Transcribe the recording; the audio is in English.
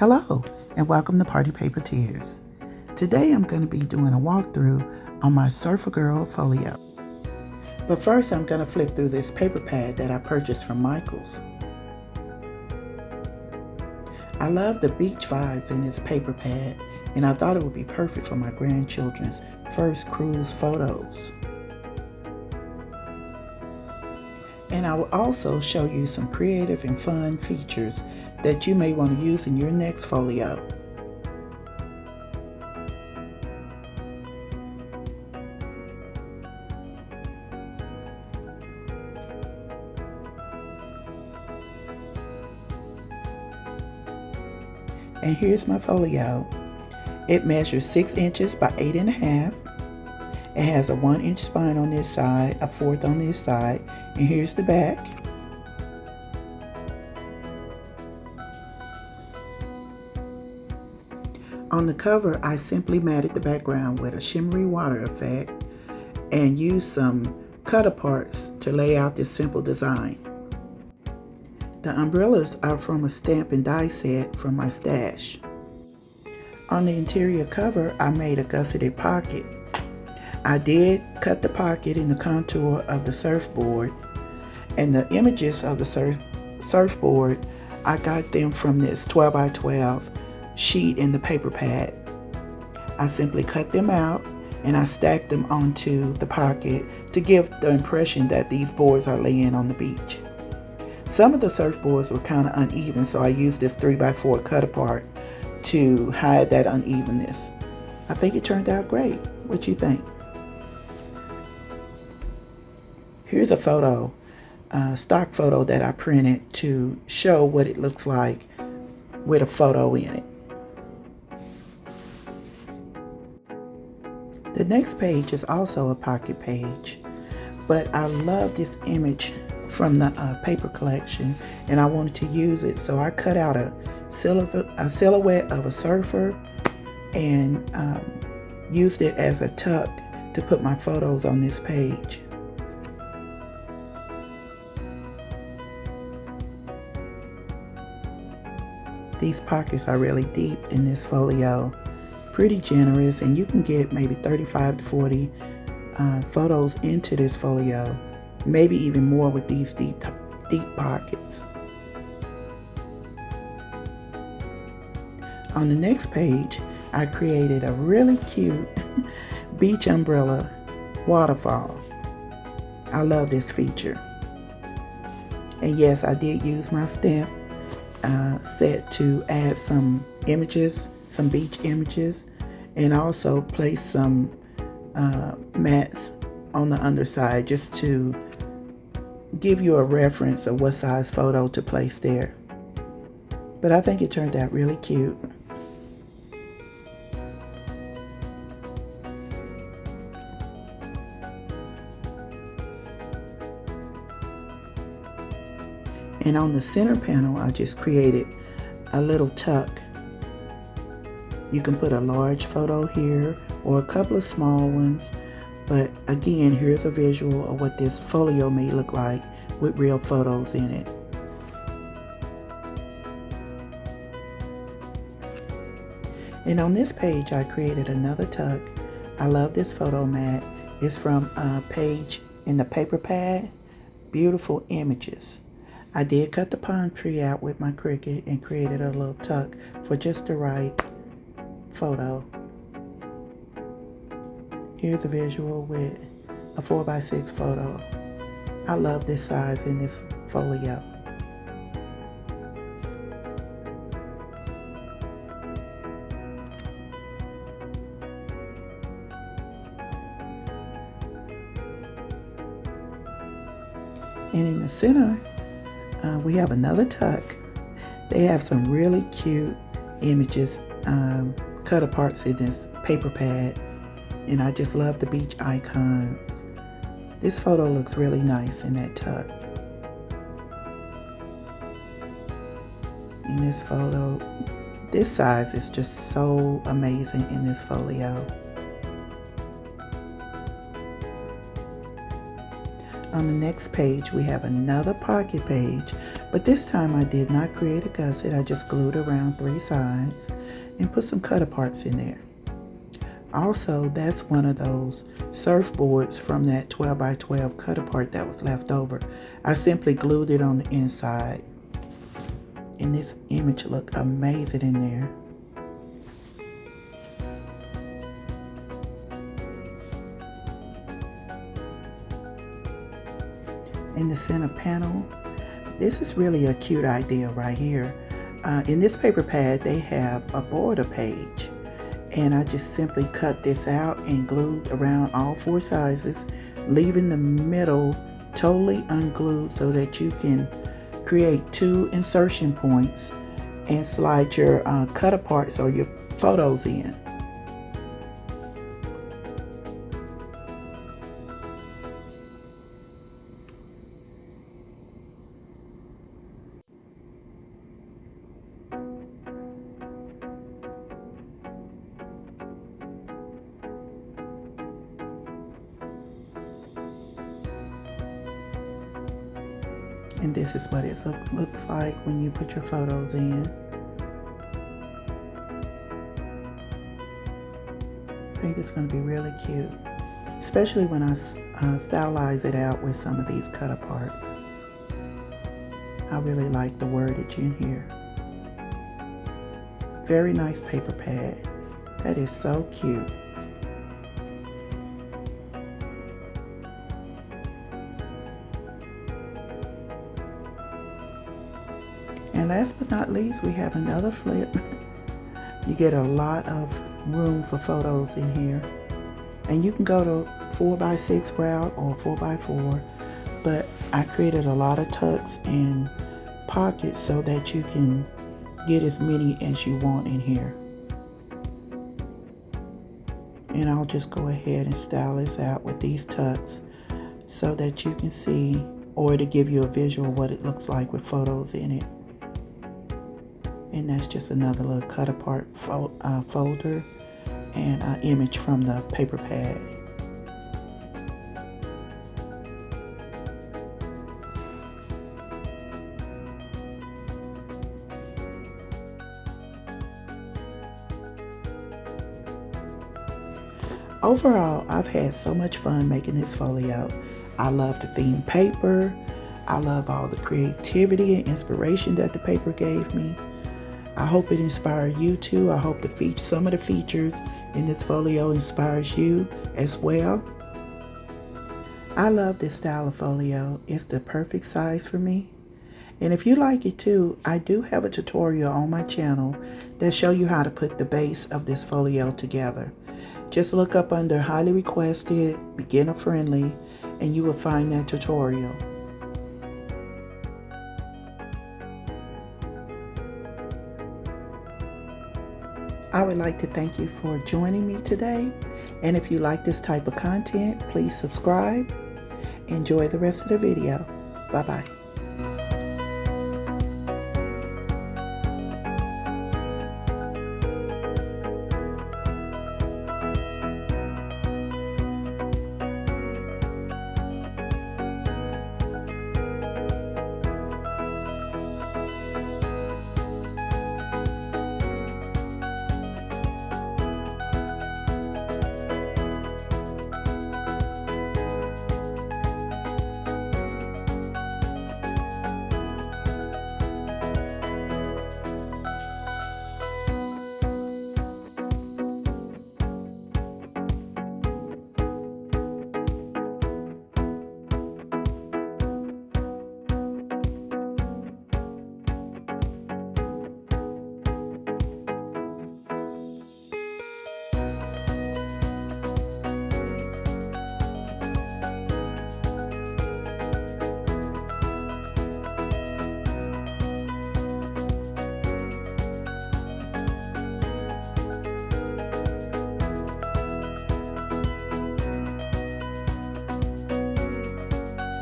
Hello, and welcome to Party Paper Tears. Today I'm going to be doing a walkthrough on my Surfer Girl Folio. But first I'm going to flip through this paper pad that I purchased from Michael's. I love the beach vibes in this paper pad, and I thought it would be perfect for my grandchildren's first cruise photos. And I will also show you some creative and fun features that you may want to use in your next folio. And here's my folio. It measures 6 inches by 8.5. It has a 1-inch spine on this side, a 1/4 on this side, and here's the back. On the cover, I simply matted the background with a shimmery water effect and used some cut-aparts to lay out this simple design. The umbrellas are from a stamp and die set from my stash. On the interior cover, I made a gusseted pocket. I did cut the pocket in the contour of the surfboard, and the images of the surfboard, I got them from this 12 by 12 sheet in the paper pad. I simply cut them out and I stacked them onto the pocket to give the impression that these boards are laying on the beach. Some of the surfboards were kind of uneven, so I used this 3x4 cut apart to hide that unevenness. I think it turned out great. What you think? Here's a photo, stock photo that I printed to show what it looks like with a photo in it. The next page is also a pocket page, but I love this image from the paper collection and I wanted to use it, so I cut out a silhouette of a surfer and used it as a tuck to put my photos on this page. These pockets are really deep in this folio, pretty generous, and you can get maybe 35 to 40 photos into this folio, maybe even more with these deep pockets. On the next page, I created a really cute beach umbrella waterfall. I love this feature. And yes, I did use my stamp set to add some images, some beach images, and also place some mats on the underside just to give you a reference of what size photo to place there. But I think it turned out really cute. And on the center panel, I just created a little tuck. You can put a large photo here or a couple of small ones. But again, here's a visual of what this folio may look like with real photos in it. And on this page, I created another tuck. I love this photo mat. It's from a page in the paper pad. Beautiful images. I did cut the palm tree out with my Cricut and created a little tuck for just the right photo. Here's a visual with a 4x6 photo. I love this size in this folio. And in the center, we have another tuck. They have some really cute images, cut aparts in this paper pad. And I just love the beach icons. This photo looks really nice in that tuck. In this photo, this size is just so amazing in this folio. On the next page, we have another pocket page, But this time I did not create a gusset. I just glued around 3 sides and put some cut aparts in there. Also, that's one of those surfboards from that 12 by 12 cut apart that was left over. I simply glued it on the inside, and this image looked amazing in there. In the center panel, this is really a cute idea right here. In this paper pad, they have a border page, and I just simply cut this out and glued around all 4 sizes, leaving the middle totally unglued so that you can create 2 insertion points and slide your cut aparts or your photos in. And this is what it looks like when you put your photos in. I think it's going to be really cute, especially when I stylize it out with some of these cut aparts. I really like the wordage in here. Very nice paper pad. That is so cute. And last but not least, we have another flip. You get a lot of room for photos in here. And you can go to 4x6 route or 4x4, but I created a lot of tucks and pockets so that you can get as many as you want in here. And I'll just go ahead and style this out with these tucks so that you can see, or to give you a visual what it looks like with photos in it. And that's just another little cut apart folder and an image from the paper pad. Overall, I've had so much fun making this folio. I love the theme paper. I love all the creativity and inspiration that the paper gave me. I hope it inspired you too. I hope some of the features in this folio inspires you as well. I love this style of folio. It's the perfect size for me. And if you like it too, I do have a tutorial on my channel that shows you how to put the base of this folio together. Just look up under highly requested, beginner friendly, and you will find that tutorial. I would like to thank you for joining me today. And if you like this type of content, please subscribe. Enjoy the rest of the video. Bye-bye.